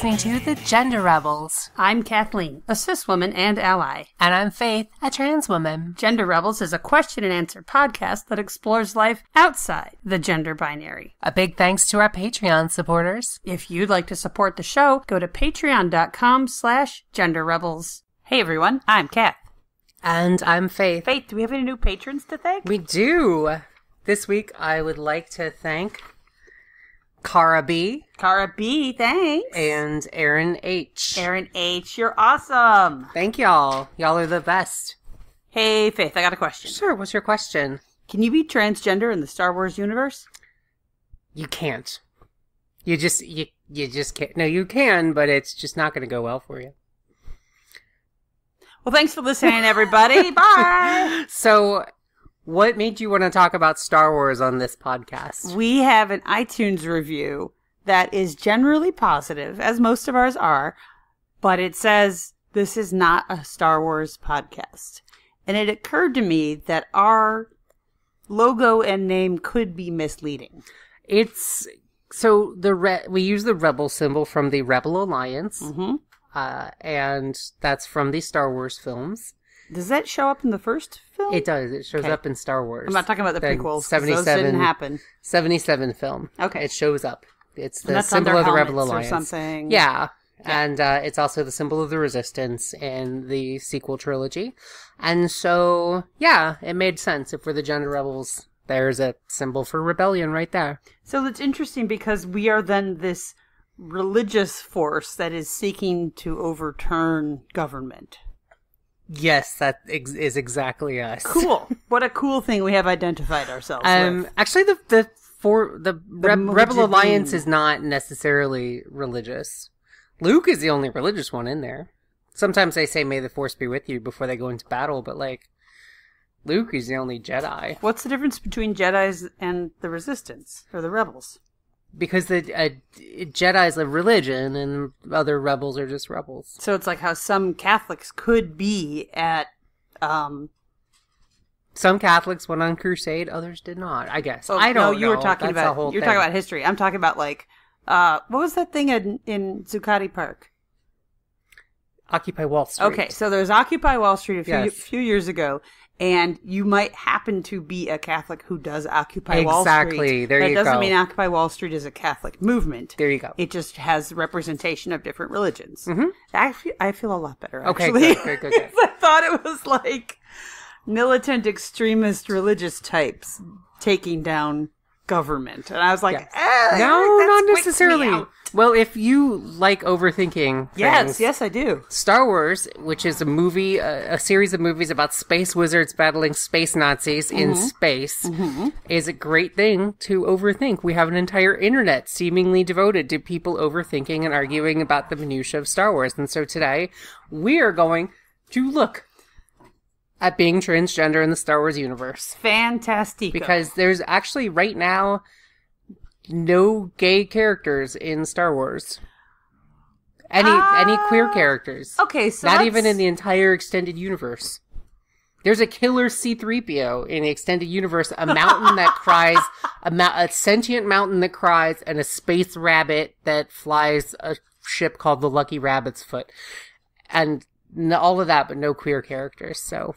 listening to The Gender Rebels. I'm Kathleen, a cis woman and ally. And I'm Faith, a trans woman. Gender Rebels is a question and answer podcast that explores life outside the gender binary. A big thanks to our Patreon supporters. If you'd like to support the show, go to patreon.com/genderrebels. Hey everyone, I'm Kath. And I'm Faith. Faith, do we have any new patrons to thank? We do. This week, I would like to thank Cara B. Cara B, thanks. And Aaron H. Aaron H, you're awesome. Thank y'all. Y'all are the best. Hey, Faith, I got a question. Sure, what's your question? Can you be transgender in the Star Wars universe? You can't. You just can't. No, you can, but it's just not going to go well for you. Well, thanks for listening, everybody. Bye. So, what made you want to talk about Star Wars on this podcast? We have an iTunes review that is generally positive, as most of ours are, but it says this is not a Star Wars podcast. And it occurred to me that our logo and name could be misleading. It's so we use the Rebel symbol from the Rebel Alliance, and that's from the Star Wars films. Does that show up in the first film? It does. It shows up in Star Wars. I'm not talking about the prequels. 77, those didn't happen. 77 film. Okay. It shows up. It's the that's symbol of the Rebel Alliance. Or something. Yeah. And it's also the symbol of the Resistance in the sequel trilogy. And so, yeah, it made sense. If we're the Gender Rebels, there's a symbol for rebellion right there. So it's interesting because we are then this religious force that is seeking to overturn government. Yes, that is exactly us. Cool. What a cool thing we have identified ourselves with. Actually, the Rebel Alliance is not necessarily religious. Luke is the only religious one in there. Sometimes they say, "May the Force be with you" before they go into battle, but Luke is the only Jedi. What's the difference between Jedis and the Resistance, or the Rebels? Because the Jedi is a religion, and other rebels are just rebels. So it's like how some Catholics could be at... Some Catholics went on crusade, others did not, I guess. Oh, I don't know. You were talking about... You're talking about history. I'm talking about, what was that thing in Zuccotti Park? Occupy Wall Street. Okay, so there was Occupy Wall Street a few years ago, and you might happen to be a Catholic who does Occupy Wall Street. Exactly, there you go. That doesn't mean Occupy Wall Street is a Catholic movement. There you go. It just has representation of different religions. Mm-hmm. I feel a lot better, actually. Okay, good. I thought it was like militant extremist religious types taking down government. And I was like, no, not necessarily. Well, if you like overthinking things, yes, I do. Star Wars, which is a movie, a series of movies about space wizards battling space Nazis in space, is a great thing to overthink. We have an entire internet seemingly devoted to people overthinking and arguing about the minutiae of Star Wars. And so today, we are going to look at being transgender in the Star Wars universe. Fantastic. Because there's actually, right now, no gay characters in Star Wars. Any queer characters. Okay, so not even in the entire extended universe. There's a killer C-3PO in the extended universe, a mountain that cries, a sentient mountain that cries, and a space rabbit that flies a ship called the Lucky Rabbit's Foot. And all of that, but no queer characters, so...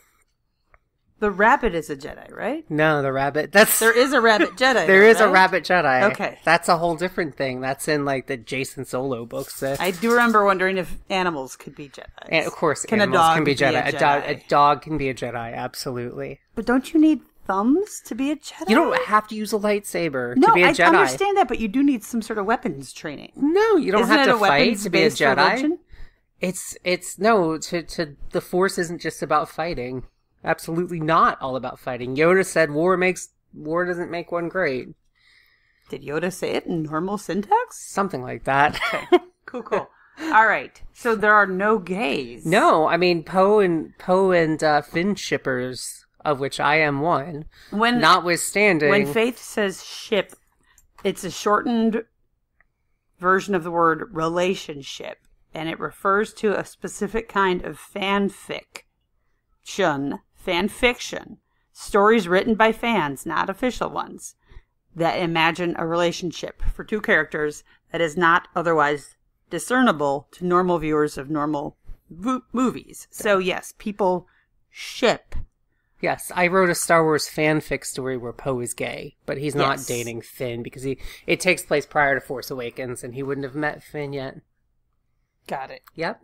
The rabbit is a Jedi, right? No, the rabbit. There is a rabbit Jedi. There is a rabbit Jedi. Okay. That's a whole different thing. That's in the Jason Solo books. I do remember wondering if animals could be Jedi. And of course, can animals a dog can be Jedi. A dog can be a Jedi, absolutely. But don't you need thumbs to be a Jedi? You don't have to use a lightsaber to be a Jedi. No, I understand that, but you do need some sort of weapons training. No, you don't have to fight to be a Jedi. Religion? It's the Force isn't just about fighting. Absolutely not all about fighting. Yoda said war doesn't make one great. Did Yoda say it in normal syntax? Something like that. Okay. Cool. All right. So there are no gays. No, I mean Poe and Finn shippers, of which I am one. Notwithstanding, when Faith says ship, it's a shortened version of the word relationship, and it refers to a specific kind of fanfiction, stories written by fans, not official ones, that imagine a relationship for two characters that is not otherwise discernible to normal viewers of normal movies. So yes, people ship. Yes, I wrote a Star Wars fanfic story where Poe is gay, but he's not dating Finn because it takes place prior to Force Awakens, and he wouldn't have met Finn yet. Got it. Yep.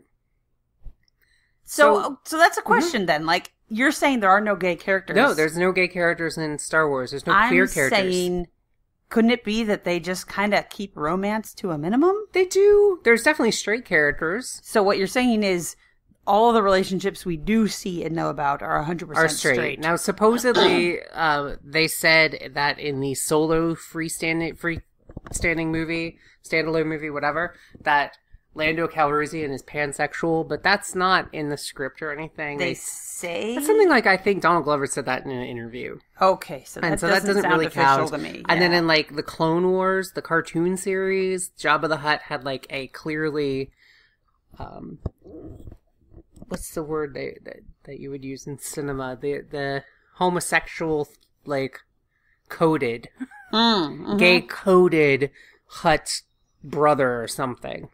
So that's a question then. Like, you're saying there are no gay characters. No, there's no gay characters in Star Wars. There's no queer characters. I'm saying, couldn't it be that they just kind of keep romance to a minimum? They do. There's definitely straight characters. So what you're saying is all of the relationships we do see and know about are 100% straight. Now, supposedly, they said that in the Solo standalone movie, whatever, that Lando Calrissian is pansexual, but that's not in the script or anything. They say? It's something like, I think Donald Glover said that in an interview. Okay, so that doesn't sound really official count to me. And then in, like, the Clone Wars, the cartoon series, Jabba the Hutt had, like, a clearly... what's the word that you would use in cinema? The homosexual, like, coded, gay coded Hutt brother or something.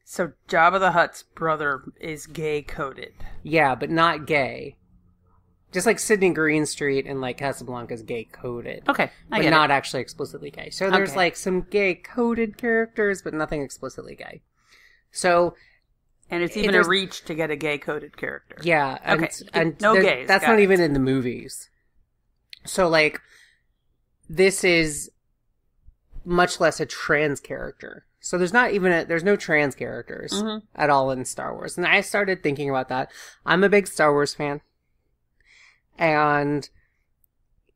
So Jabba the Hutt's brother is gay coded. Yeah, but not gay. Just like Sydney Greenstreet and like Casablanca's gay coded. Okay, but not actually explicitly gay. So there's like some gay coded characters, but nothing explicitly gay. So. And it's even a reach to get a gay-coded character. Yeah. And no gays. That's not even in the movies. So, like, this is much less a trans character. So there's no trans characters at all in Star Wars. And I started thinking about that. I'm a big Star Wars fan. And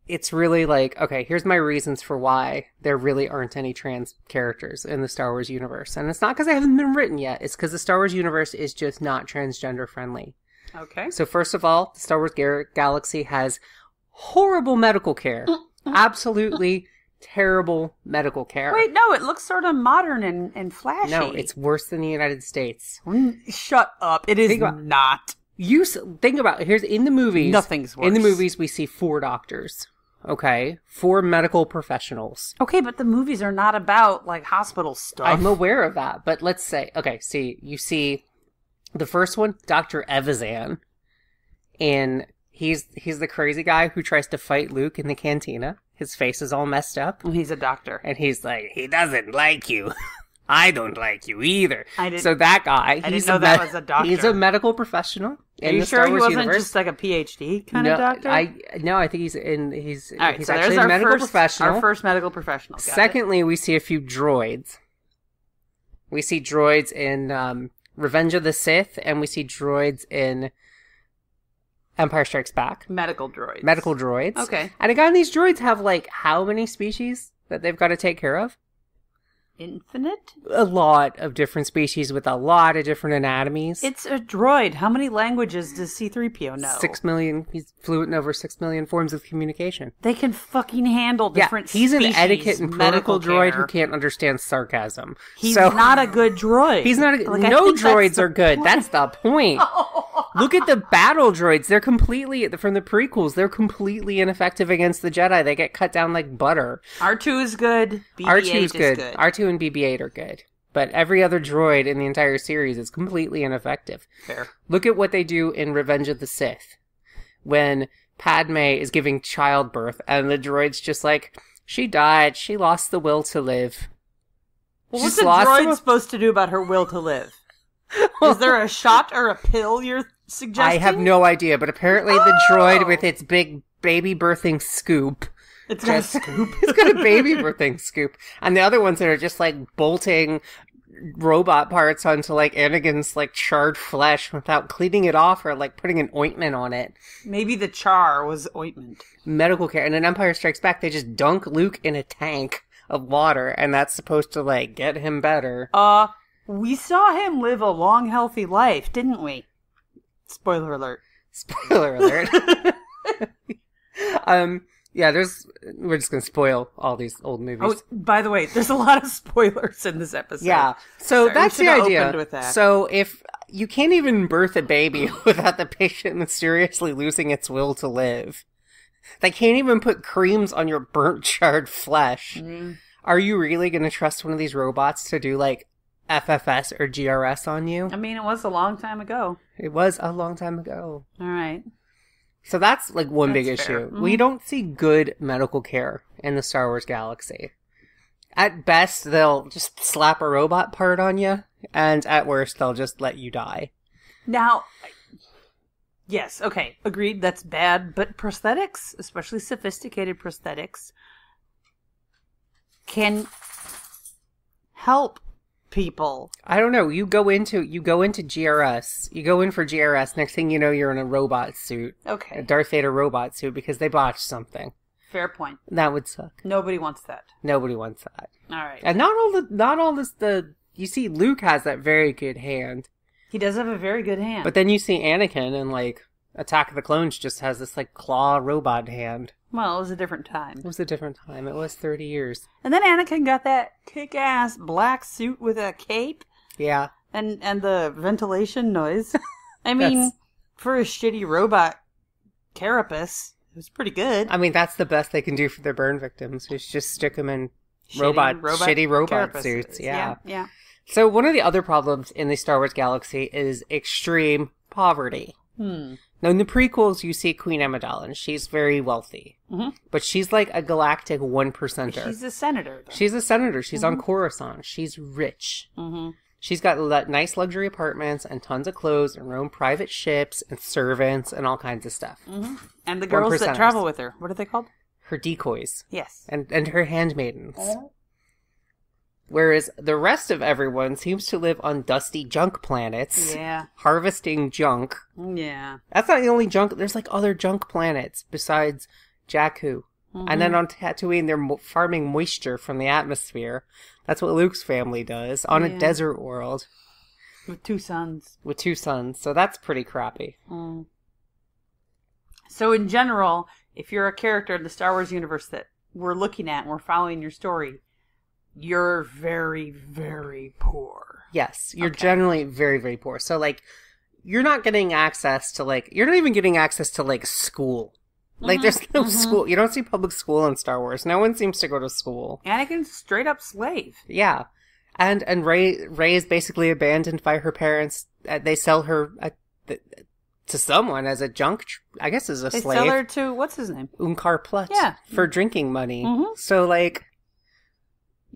it's really like, okay, here's my reasons for why there really aren't any trans characters in the Star Wars universe. And it's not because they haven't been written yet. It's because the Star Wars universe is just not transgender friendly. Okay. So first of all, the Star Wars galaxy has horrible medical care. Absolutely terrible medical care. Wait, no, it looks sort of modern and flashy. No, it's worse than the United States. Shut up. It is not. Think about it. Here's in the movies. Nothing's worse. In the movies, we see 4 doctors. Okay, 4 medical professionals. Okay, but the movies are not about, like, hospital stuff. I'm aware of that, but let's say, okay, you see the first one, Dr. Evazan, and he's the crazy guy who tries to fight Luke in the cantina. His face is all messed up. He's a doctor. And he's like, he doesn't like you. I don't like you either. So that guy, I didn't know that was a doctor. He a medical professional. Are you sure he wasn't just like a PhD kind of doctor? I think he's all right, he's so actually a medical professional. Our first medical professional. Secondly, we see a few droids. We see droids in Revenge of the Sith, and we see droids in Empire Strikes Back. Medical droids. Medical droids. Okay. And again, these droids have like how many species that they've got to take care of? Infinite? A lot of different species with a lot of different anatomies. It's a droid. How many languages does C-3PO know? 6 million. He's fluent in over 6 million forms of communication. They can fucking handle different he's species. He's an etiquette and protocol droid care. who can't understand sarcasm. He's not a good droid. He's not. No droids are good. That's the point. Look at the battle droids. They're completely, from the prequels, they're completely ineffective against the Jedi. They get cut down like butter. R2 is good. BB-8 R2 is good. good. R2 and BB-8 are good. But every other droid in the entire series is completely ineffective. Fair. Look at what they do in Revenge of the Sith. When Padme is giving childbirth and the droid's just like, she died. She lost the will to live. Well, what's a droid supposed to do about her will to live? Is there a shot or a pill you're suggesting? I have no idea, but apparently the droid with its big baby birthing scoop. It's got a scoop. It's got a baby birthing scoop. And the other ones that are just like bolting robot parts onto like Anakin's like charred flesh without cleaning it off or like putting an ointment on it. Maybe the char was ointment. Medical care. And in Empire Strikes Back, they just dunk Luke in a tank of water, and that's supposed to like get him better. We saw him live a long, healthy life, didn't we? Spoiler alert. Spoiler alert. Yeah, we're just going to spoil all these old movies. Oh, by the way, there's a lot of spoilers in this episode. Yeah. So that's the idea. With that. So if you can't even birth a baby without the patient mysteriously losing its will to live, they can't even put creams on your burnt, charred flesh. Are you really going to trust one of these robots to do like FFS or GRS on you. I mean, it was a long time ago. It was a long time ago. All right. So that's like one big That's fair. issue. We don't see good medical care in the Star Wars galaxy. At best, they'll just slap a robot part on you, and at worst, they'll just let you die. Now, yes, okay, agreed, that's bad, but prosthetics, especially sophisticated prosthetics, can help people. I don't know. You go into GRS. You go in for GRS. Next thing you know, you're in a robot suit, a Okay, Darth Vader robot suit, because they botched something. fair point. That would suck. Nobody wants that. Nobody wants that. All right. And you see Luke has that very good hand, He does have a very good hand. but then you see Anakin and like Attack of the Clones just has this like claw robot hand. Well, it was a different time. It was a different time. It was 30 years. And then Anakin got that kick-ass black suit with a cape Yeah. and the ventilation noise. I mean, Yes. for a shitty robot carapace, it was pretty good. I mean, that's the best they can do for their burn victims, is just stick them in Shitty shitty robot carapaces. suits. Yeah. Yeah. So one of the other problems in the Star Wars galaxy is extreme poverty. Now, in the prequels, you see Queen Amidala. She's very wealthy. Mhm. But she's like a galactic 1%er. She's a senator, though. She's a senator. She's on Coruscant. She's rich. Mm-hmm. She's got nice luxury apartments and tons of clothes and her own private ships and servants and all kinds of stuff. Mm-hmm. And the girls that 1%ers. travel with her, what are they called? Her decoys Yes. and her handmaidens. Whereas the rest of everyone seems to live on dusty junk planets, Yeah. harvesting junk. Yeah. That's not the only junk. There's like other junk planets besides Jakku. And then on Tatooine, they're farming moisture from the atmosphere. That's what Luke's family does on a Yeah. desert world With 2 sons. with 2 sons. So that's pretty crappy. Mm. So in general, if you're a character in the Star Wars universe that we're looking at and we're following your story, you're very, very poor. Yes, you're generally very, very poor. So, like, you're not getting access to, like, you're not even getting access to, like, school. Like, there's no school. You don't see public school in Star Wars. No one seems to go to school. Anakin's straight up slave. Yeah. And Rey is basically abandoned by her parents. They sell her to someone as a I guess as a They slave. sell her to, what's his name? Unkar Plutt. Yeah. For drinking money. Mhm. So, like,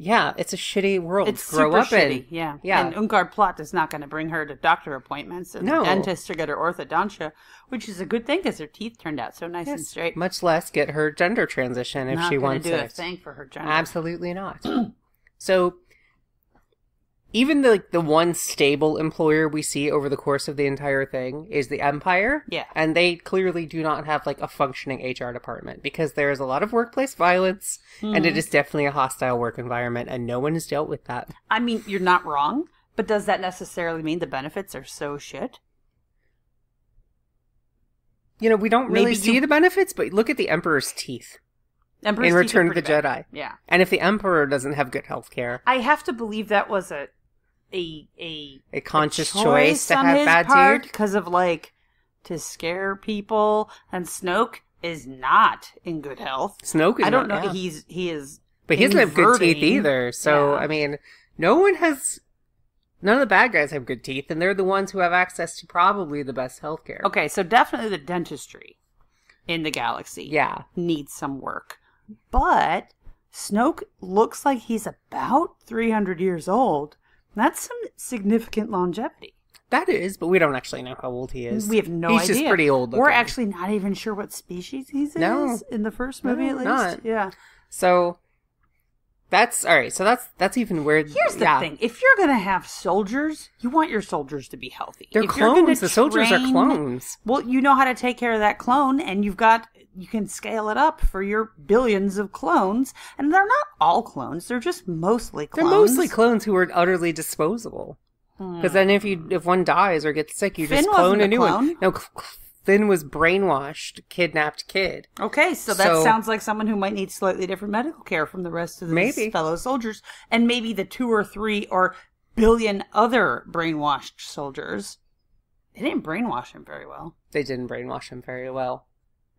yeah, it's a shitty world It's to grow super up shitty, in. yeah. Yeah. And Unkar Plutt is not going to bring her to doctor appointments and No. the dentist to get her orthodontia, which is a good thing because her teeth turned out so nice and straight. Much less get her gender transition if Not she gonna wants do a it. thing for her gender. Absolutely not. So, even the one stable employer we see over the course of the entire thing is the Empire. Yeah. And they clearly do not have like a functioning HR department because there is a lot of workplace violence and it is definitely a hostile work environment and no one has dealt with that. I mean, you're not wrong, but does that necessarily mean the benefits are so shit? You know, we don't really Maybe see the benefits, but look at the Emperor's teeth Emperor's in teeth are Return of the pretty bad. Jedi. Yeah. And if the Emperor doesn't have good health care, I have to believe that was a conscious choice to on have his bad part teeth. because of like to scare people, and Snoke is not in good health. Snoke is I don't know. not- yeah. He is, But he doesn't have good teeth inverting. either. So, Yeah. I mean, none of the bad guys have good teeth, and they're the ones who have access to probably the best healthcare. Okay, so definitely the dentistry in the galaxy Yeah. needs some work. But Snoke looks like he's about 300 years old. That's some significant longevity. That is, but we don't actually know how old he is. We have no He's idea. just pretty old looking. We're actually not even sure what species he's No. in the first movie, No, at least. not. Yeah. So, that's, alright, so that's even weird. Here's the thing. If you're going to have soldiers, you want your soldiers to be healthy. They're If you're gonna clones. The soldiers are train- clones. Well, you know how to take care of that clone, and you can scale it up for your billions of clones. And they're not all clones. They're just mostly They're clones. mostly clones who are utterly disposable. Because then if one dies or gets sick, you Finn just clone wasn't a a new clone. one. No, Finn was brainwashed, kidnapped kid. Okay, so that So- sounds like someone who might need slightly different medical care from the rest of his Maybe. fellow soldiers. And maybe the 2 or 3 or billion other brainwashed soldiers. They didn't brainwash him very well. They didn't brainwash him very well.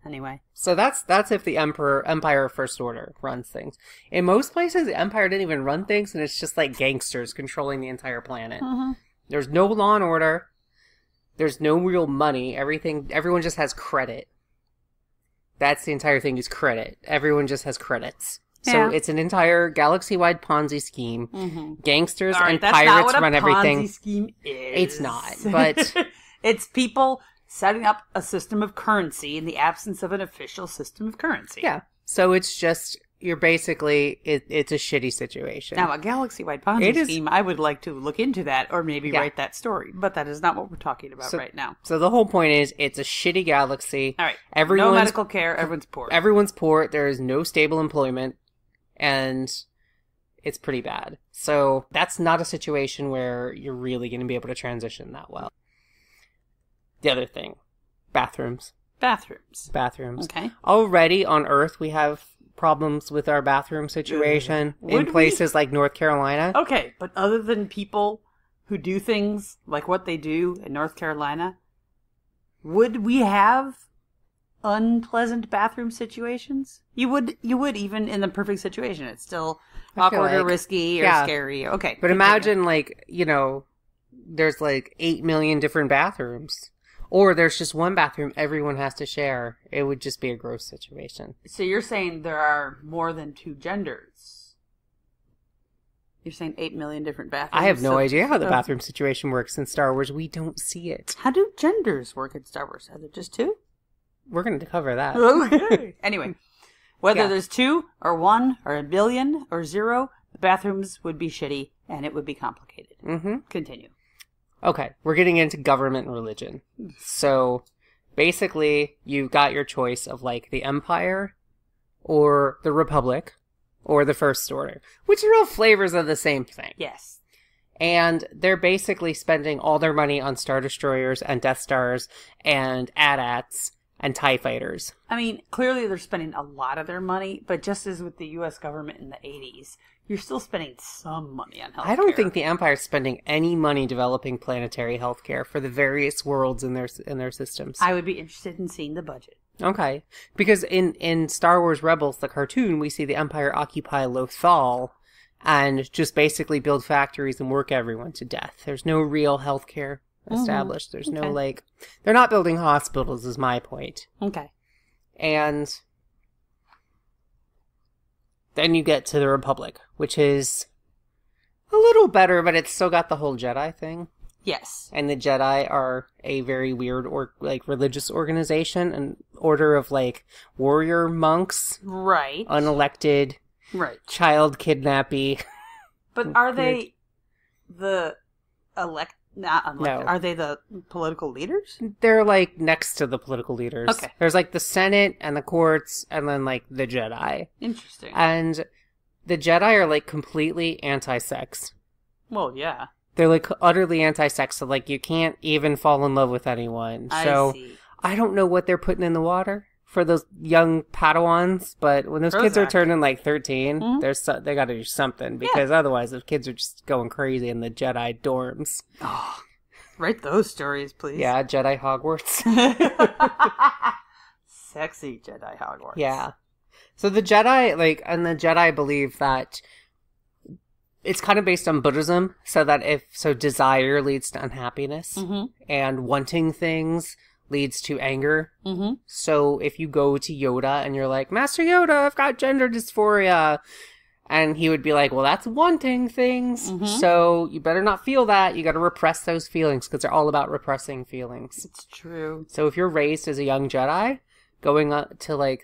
Anyway. So that's if the Empire First Order runs things. In most places, the Empire didn't even run things, and it's just like gangsters controlling the entire planet. Mm-hmm. There's no law and order. There's no real money. Everyone just has credit. That's the entire thing, is credit. Everyone just has credits. So it's an entire galaxy-wide Ponzi scheme. Mm-hmm. Gangsters and pirates run everything. Ponzi scheme is. It's not, but it's people setting up a system of currency in the absence of an official system of currency. Yeah. So it's just, you're basically, it's a shitty situation. Now, a galaxy-wide Ponzi scheme, I would like to look into that or maybe write that story. But that is not what we're talking about right now. So the whole point is, it's a shitty galaxy. All right. No medical care. Everyone's poor. Everyone's poor. There is no stable employment. And it's pretty bad. So that's not a situation where you're really going to be able to transition that well. The other thing, bathrooms. Bathrooms. Okay. Already on Earth, we have problems with our bathroom situation in places like North Carolina. Okay, but other than people who do things like what they do in North Carolina, would we have unpleasant bathroom situations? You would even in the perfect situation. It's still awkward or risky or scary. Okay. But imagine there's 8 million different bathrooms. Or there's just one bathroom everyone has to share. It would just be a gross situation. So you're saying there are more than two genders? You're saying 8 million different bathrooms? I have no idea how the bathroom situation works in Star Wars. We don't see it. How do genders work in Star Wars? Are there just two? We're going to cover that. Okay. Anyway, whether there's 2 or 1 or a billion or 0, the bathrooms would be shitty and it would be complicated. Mm-hmm. Continue. Okay, we're getting into government and religion. So, basically, you've got your choice of, the Empire, or the Republic, or the First Order, which are all flavors of the same thing. Yes. And they're basically spending all their money on Star Destroyers, and Death Stars, and AT-ATs, and TIE Fighters. I mean, clearly they're spending a lot of their money, but just as with the U.S. government in the 80s, you're still spending some money on healthcare. I don't think the Empire's spending any money developing planetary healthcare for the various worlds in their systems. I would be interested in seeing the budget. Okay. Because in Star Wars Rebels, the cartoon, we see the Empire occupy Lothal and just basically build factories and work everyone to death. There's no real healthcare established. There's no, they're not building hospitals, is my point. Okay. And then you get to the Republic, which is a little better, but it's still got the whole Jedi thing. Yes. And the Jedi are a very weird religious organization, an order of warrior monks. Right. Unelected. Right. Child kidnappy. But are they the not unelected? No. Are they the political leaders? They're next to the political leaders. Okay. There's the Senate and the courts and then the Jedi. Interesting. And the Jedi are completely anti-sex. Well, yeah. They're utterly anti-sex, so you can't even fall in love with anyone. So I see. I don't know what they're putting in the water for those young Padawans, but when those kids are turning 13, they got to do something, because otherwise the kids are just going crazy in the Jedi dorms. Oh, write those stories, please. Yeah, Jedi Hogwarts. Sexy Jedi Hogwarts. Yeah. So the Jedi, and the Jedi believe that it's kind of based on Buddhism, so that desire leads to unhappiness, and wanting things leads to anger. Mm-hmm. So if you go to Yoda and you're like, Master Yoda, I've got gender dysphoria, and he would be like, well, that's wanting things, so you better not feel that. You got to repress those feelings, because they're all about repressing feelings. It's true. So if you're raised as a young Jedi, going up to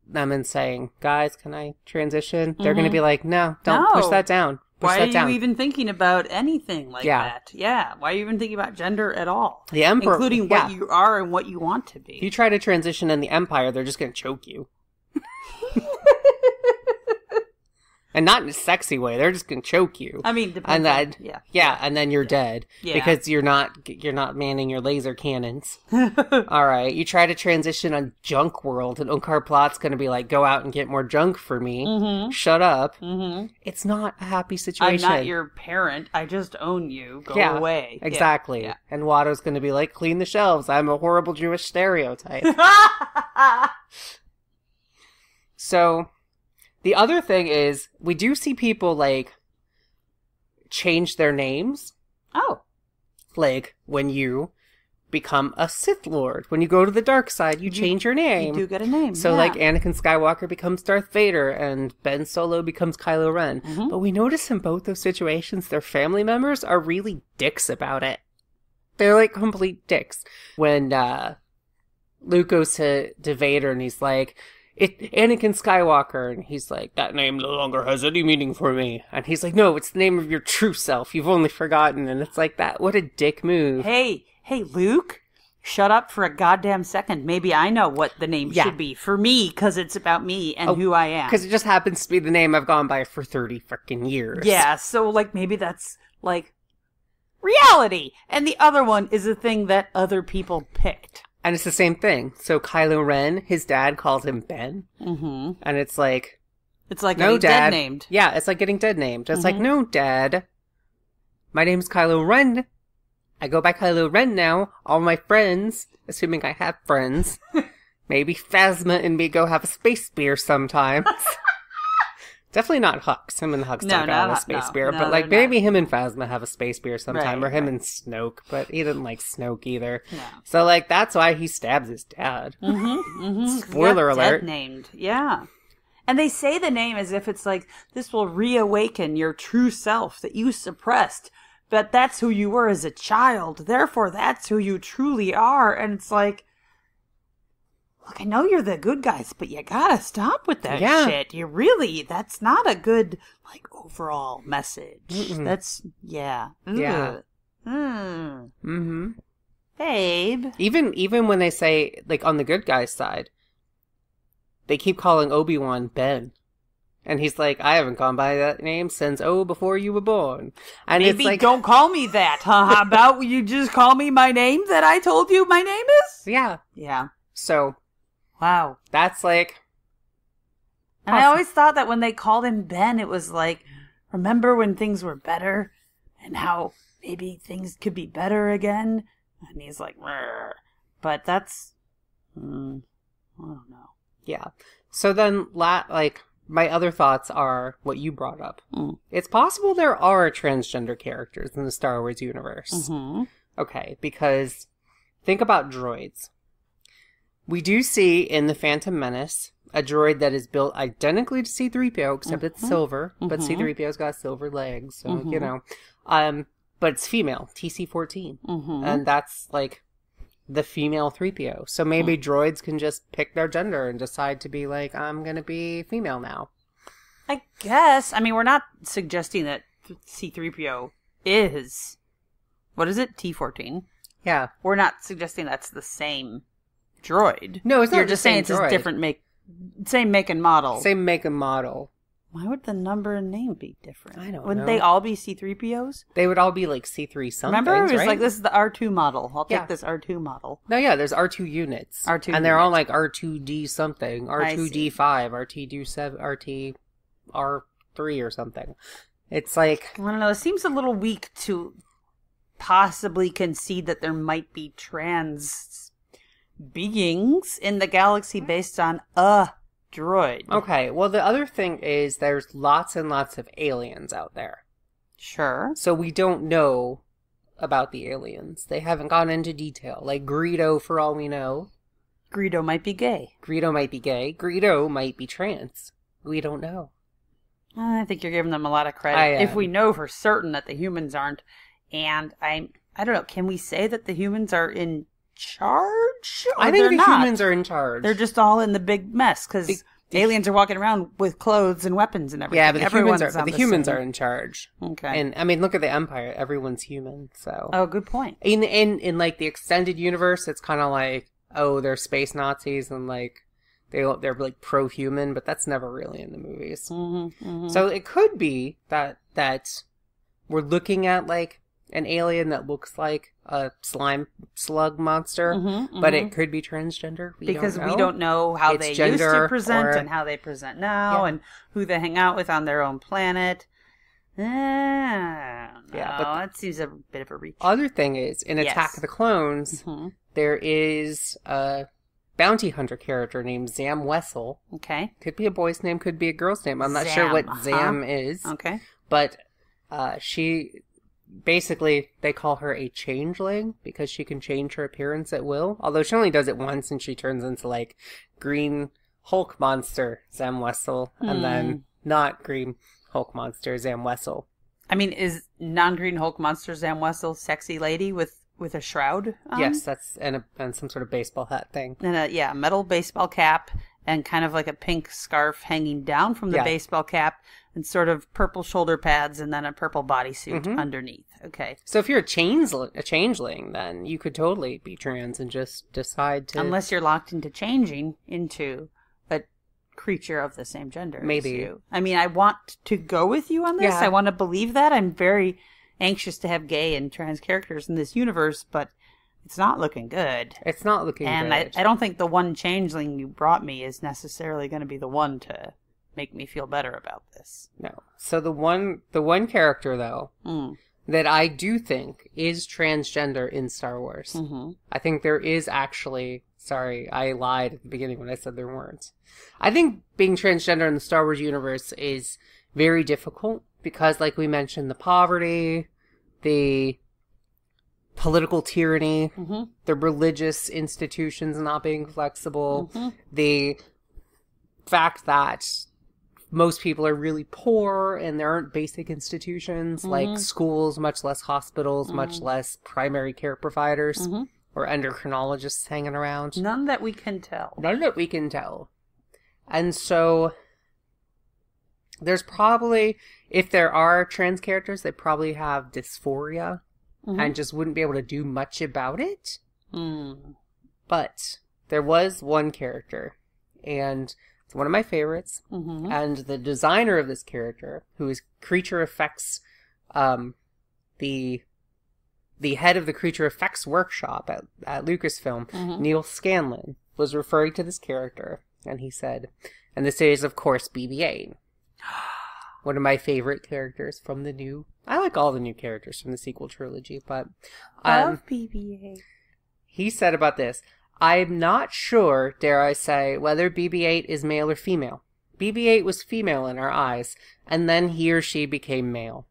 them and saying, guys, can I transition? They're going to be like, no, don't push that down. Why are you even thinking about anything like that? Yeah. Why are you even thinking about gender at all? The Emperor. Including what you are and what you want to be. If you try to transition in the Empire, they're just going to choke you. And not in a sexy way. They're just going to choke you. I mean, depends and then you're dead. Yeah. Because you're not manning your laser cannons. All right. You try to transition on Junk World, and Unkar Plutt's going to be like, go out and get more junk for me. Mm-hmm. Shut up. Mm-hmm. It's not a happy situation. I'm not your parent. I just own you. Go away. Exactly. Yeah. And Watto's going to be like, clean the shelves. I'm a horrible Jewish stereotype. So, the other thing is, we do see people, like, change their names. Oh. Like, when you become a Sith Lord. When you go to the dark side, you change your name. You do get a name. So, yeah. like, Anakin Skywalker becomes Darth Vader, and Ben Solo becomes Kylo Ren. Mm-hmm. But we notice in both those situations, their family members are really dicks about it. They're, like, complete dicks. When Luke goes to Vader, and he's like, Anakin Skywalker, and he's like, that name no longer has any meaning for me. And he's like, no, it's the name of your true self. You've only forgotten. And it's like, that, what a dick move. Hey, Luke, shut up for a goddamn second. Maybe I know what the name should be for me, because it's about me and who I am. Because it just happens to be the name I've gone by for 30 freaking years. Yeah, so, like, maybe that's, like, reality. And the other one is a thing that other people picked. And it's the same thing. So Kylo Ren, his dad calls him Ben. Mm-hmm. And it's like... It's like no, getting Dad. dead named. Yeah, it's like getting dead named. It's like, no, Dad. My name's Kylo Ren. I go by Kylo Ren now. All my friends, assuming I have friends, maybe Phasma and me go have a space beer sometimes. Definitely not Hux. Him and Hux don't have a space beer. No, but, like, they're maybe him and Phasma have a space beer sometime. Right, or him right. and Snoke. But he didn't like Snoke either. Yeah. So, like, that's why he stabs his dad. Spoiler alert. Dead named. Yeah. And they say the name as if it's like, this will reawaken your true self that you suppressed. But that's who you were as a child. Therefore, that's who you truly are. And it's like, look, I know you're the good guys, but you gotta stop with that shit. You really, that's not a good, like, overall message. Mm-mm. That's, yeah. Yeah. Mm. Babe. Even when they say, like, on the good guy's side, they keep calling Obi-Wan Ben. And he's like, I haven't gone by that name since, before you were born. And Maybe it's like, don't call me that, huh? How about you just call me my name that I told you my name is? yeah. Yeah. So, Wow. that's like... And I always thought that when they called him Ben, it was like, remember when things were better? And how maybe things could be better again? And he's like, "Rrr." But that's... I don't know. Yeah. So then, my other thoughts are what you brought up. It's possible there are transgender characters in the Star Wars universe. Mm-hmm. Okay, because think about droids. We do see in The Phantom Menace a droid that is built identically to C-3PO, except it's silver, but C-3PO's got silver legs, so, you know. But it's female, TC-14. And that's, like, the female 3PO. So maybe droids can just pick their gender and decide to be like, I'm gonna be female now. I guess. I mean, we're not suggesting that C-3PO is... What is it? T-14. Yeah. We're not suggesting that's the same droid. No, it's not You're the just same saying it's droid. a different same make and model. Same make and model. Why would the number and name be different? I don't know. Wouldn't they all be C-3POs? They would all be like C3 something. Remember? It was right? like, this is the R2 model. I'll take Yeah. this R2 model. No, yeah, there's R2 units. R2 and they're all like R2D something, I see. R2D5, RT7, RT-R3 or something. It's like... I don't know. It seems a little weak to possibly concede that there might be trans beings in the galaxy based on a droid. Okay, well, the other thing is there's lots and lots of aliens out there. Sure. So we don't know about the aliens. They haven't gone into detail. Like Greedo, for all we know. Greedo might be gay. Greedo might be gay. Greedo might be trans. We don't know. I think you're giving them a lot of credit. I If am. we know for certain that the humans aren't. And I don't know, can we say that the humans are in charge? Or I think they're the not? humans are in charge. They're just all in the big mess because aliens are walking around with clothes and weapons and everything. Yeah, but the humans Everyone's are. on But the the humans same- are in charge. Okay. And I mean, look at the Empire. Everyone's human. So Oh, good point. in like the extended universe, it's kind of like, oh, they're space Nazis and like they're like pro-human, but that's never really in the movies. So it could be that we're looking at like an alien that looks like a slime slug monster, but it could be transgender. Because we don't know how It's they used gender to present or- and how they present now Yeah. and who they hang out with on their own planet. Yeah, but that seems a bit of a reach. Other thing is, in Yes. Attack of the Clones, Mhm. there is bounty hunter character named Zam Wessel. Okay. Could be a boy's name, could be a girl's name. I'm not sure what Zam is. Okay. But she... Basically, they call her a changeling because she can change her appearance at will. Although she only does it once and she turns into, like, green Hulk monster Zam Wessel. And then not green Hulk monster Zam Wessel. I mean, is non-green Hulk monster Zam Wessel sexy lady with a shroud on? Yes, that's and some sort of baseball hat thing. And a metal baseball cap and kind of like a pink scarf hanging down from the baseball cap and sort of purple shoulder pads and then a purple bodysuit underneath. Okay. So if you're a changeling, then you could totally be trans and just decide to... Unless you're locked into changing into a creature of the same gender Maybe. as you. I mean, I want to go with you on this. Yeah. I want to believe that. I'm very anxious to have gay and trans characters in this universe, but it's not looking good. It's not looking good. And I don't think the one changeling you brought me is necessarily going to be the one to make me feel better about this. No. So the one character, though, that I do think is transgender in Star Wars. I think there is actually... Sorry, I lied at the beginning when I said there weren't. I think being transgender in the Star Wars universe is very difficult because, like we mentioned, the poverty, the political tyranny, the religious institutions not being flexible, the fact that most people are really poor and there aren't basic institutions like schools, much less hospitals, much less primary care providers or endocrinologists hanging around. None that we can tell. None that we can tell. And so there's probably, if there are trans characters, they probably have dysphoria and just wouldn't be able to do much about it. But there was one character, and it's one of my favorites, and the designer of this character, who is Creature Effects, the head of the Creature Effects workshop at Lucasfilm, Neil Scanlon, was referring to this character, and he said, and this is, of course, BB-8. One of my favorite characters from the new... I like all the new characters from the sequel trilogy, but... Love BB-8. He said about this, I'm not sure, dare I say, whether BB-8 is male or female. BB-8 was female in our eyes, and then he or she became male.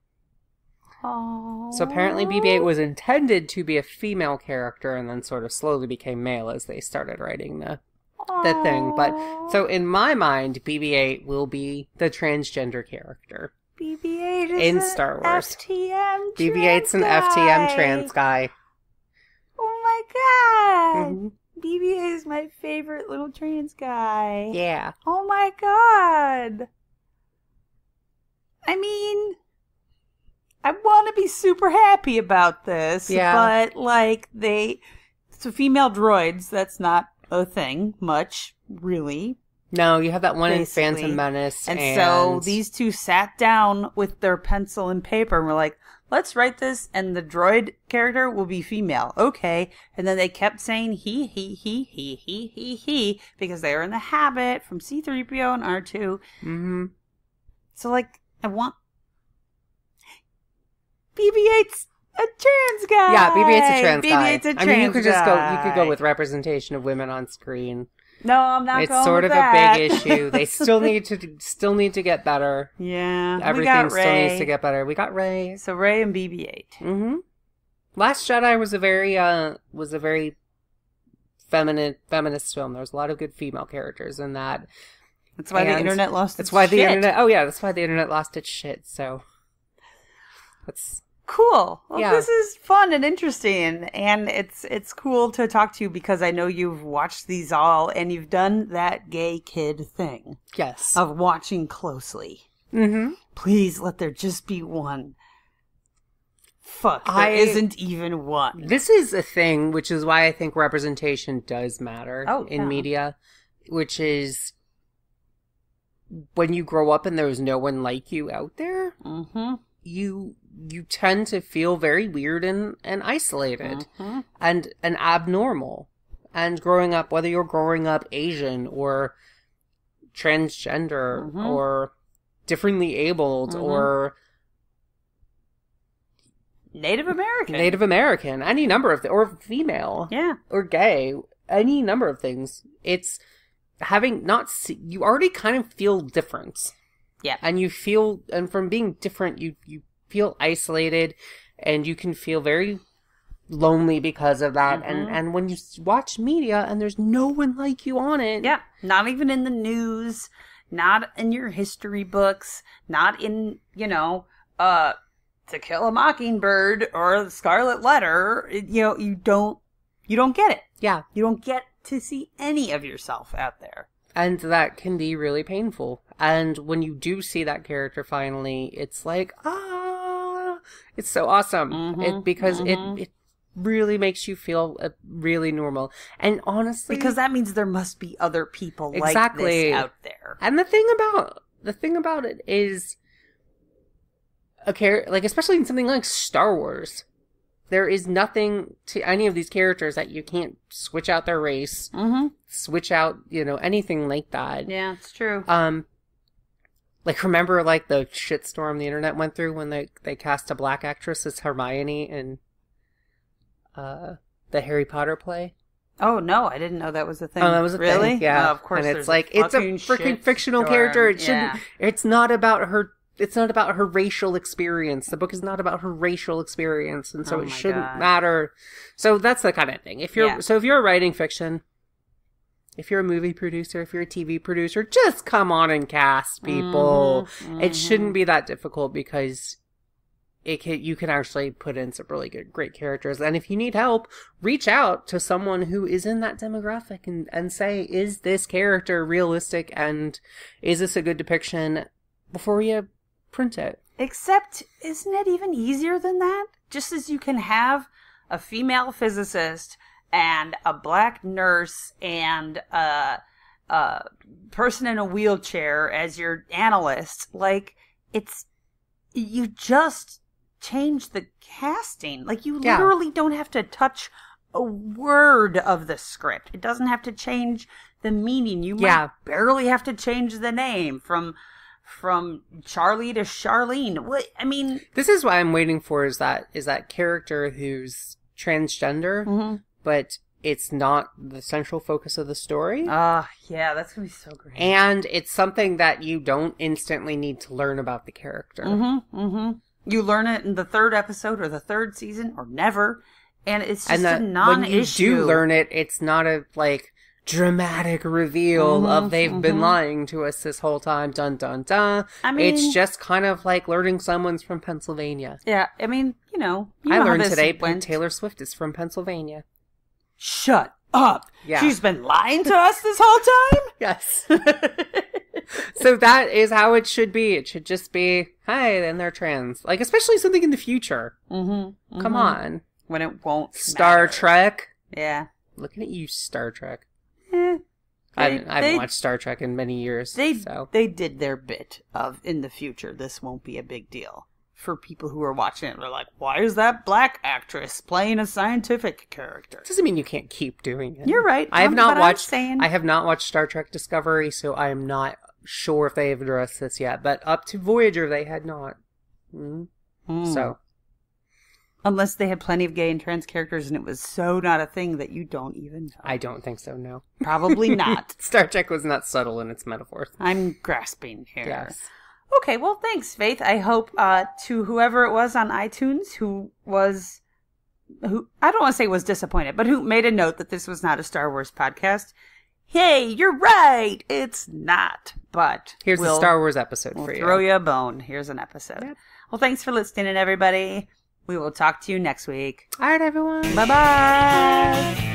Aww. So apparently BB-8 was intended to be a female character and then sort of slowly became male as they started writing the thing. But so in my mind, BB-8 will be the transgender character. BB-8 is in Star Wars. FTM BB-8's an FTM trans guy. Oh my god! BB-8 is my favorite little trans guy. Yeah. Oh my god! I mean, I want to be super happy about this, but like so female droids, that's not a thing much, really. No, you have that one basically. in Phantom Menace. And so these two sat down with their pencil and paper and were like, let's write this and the droid character will be female. Okay. And then they kept saying he, because they were in the habit from C-3PO and R2. So like, I want... BB-8's a trans guy. Yeah, BB-8's a trans guy. BB-8's a trans I mean, you could just guy. you could go with representation of women on screen. No, I'm not It's going sort with of that. a big issue. They still need to get better. Yeah. Everything still needs to get better. We got Rey. So Rey and BB-8. Last Jedi was a very feminist film. There was a lot of good female characters in that. That's why the internet lost its shit. That's why the internet lost its shit. So that's cool. Well, yeah. This is fun and interesting, and it's cool to talk to you because I know you've watched these all, and you've done that gay kid thing. Yes. Of watching closely. Please let there just be one. Fuck, there isn't even one. This is a thing, which is why I think representation does matter in media, which is when you grow up and there's no one like you out there, you tend to feel very weird and isolated and abnormal. And growing up, whether you're growing up Asian or transgender or differently abled or Native American, any number of or female, or gay, any number of things. It's having you already kind of feel different. Yeah. And and from being different, you feel isolated, and you can feel very lonely because of that. And when you watch media and there's no one like you on it. Yeah. Not even in the news, not in your history books, not in, To Kill a Mockingbird or The Scarlet Letter, you don't get it. Yeah. You don't get to see any of yourself out there. And that can be really painful. And when you do see that character finally, it's like, it's so awesome. Because it really makes you feel really normal. And honestly, because that means there must be other people like this out there. And the thing about it is, especially in something like Star Wars, there is nothing to any of these characters that you can't switch out their race, switch out, anything like that. Yeah, it's true. Remember, the shitstorm the internet went through when they cast a black actress as Hermione in the Harry Potter play? Oh, no, I didn't know that was a thing. Oh, that was a really? thing, yeah. Oh, of course. And it's it's a freaking fictional character. It shouldn't. It's not about her. It's not about her racial experience. The book is not about her racial experience, and so it shouldn't matter. So that's the kind of thing. If you're writing fiction, if you're a movie producer, if you're a TV producer, just come on and cast people. It shouldn't be that difficult because you can actually put in some really great characters. And if you need help, reach out to someone who is in that demographic and say, is this character realistic and is this a good depiction before you print it? Except, isn't it even easier than that? Just as you can have a female physicist and a black nurse and a person in a wheelchair as your analyst, you just change the casting. You literally don't have to touch a word of the script. It doesn't have to change the meaning. You might barely have to change the name from Charlie to Charlene. What I mean, this is what I'm waiting for is that character who's transgender, but it's not the central focus of the story. Yeah, that's gonna be so great. And it's something that you don't instantly need to learn about the character. You learn it in the 3rd episode or the 3rd season or never, and it's just a non-issue. When you do learn it, it's not a dramatic reveal of they've been lying to us this whole time. Dun dun dun. I mean, it's just kind of like learning someone's from Pennsylvania. Yeah, I mean, I learned today Taylor Swift is from Pennsylvania. Shut up. Yeah. She's been lying to us this whole time? Yes. So that is how it should be. It should just be, hi, then they're trans. Especially something in the future. Come on. When it won't Star matter. Trek. Yeah. Looking at you, Star Trek. I haven't watched Star Trek in many years. They did their bit of, in the future, this won't be a big deal. For people who are watching it, they're like, why is that black actress playing a scientific character? Doesn't mean you can't keep doing it. You're right. I have not watched Star Trek Discovery, so I am not sure if they have addressed this yet. But up to Voyager, they had not. So. Unless they had plenty of gay and trans characters and it was so not a thing that you don't even know. I don't think so, no. Probably not. Star Trek was not subtle in its metaphors. I'm grasping here. Yes. Okay, well, thanks, Faith. I hope to whoever it was on iTunes who I don't want to say was disappointed, but who made a note that this was not a Star Wars podcast. Hey, you're right. It's not. But here's a Star Wars episode for you. Throw you a bone. Here's an episode. Yep. Well, thanks for listening, everybody. We will talk to you next week. All right, everyone. Bye-bye.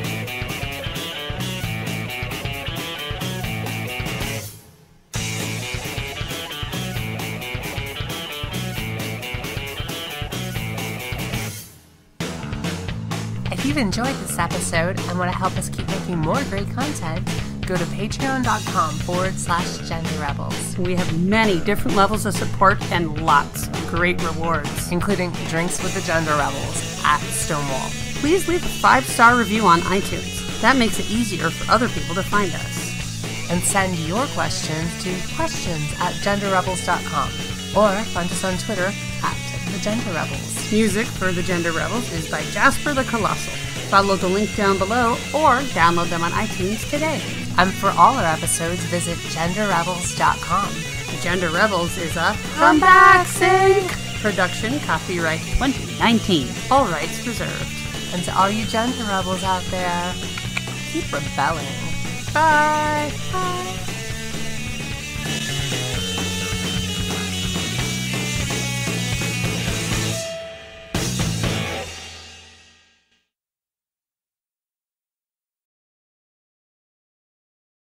If you've enjoyed this episode and want to help us keep making more great content, go to patreon.com/genderrebels. We have many different levels of support and lots of great rewards, including drinks with the Gender Rebels at Stonewall. Please leave a 5-star review on iTunes. That makes it easier for other people to find us. And send your questions to questions@genderrebels.com or find us on Twitter @TheGenderRebels. Music for The Gender Rebels is by Jasper the Colossal. Follow the link down below or download them on iTunes today. And for all our episodes, visit genderrebels.com. Gender Rebels is a Comeback Sync production, copyright 2019. All rights reserved. And to all you gender rebels out there, keep rebelling. Bye. Bye.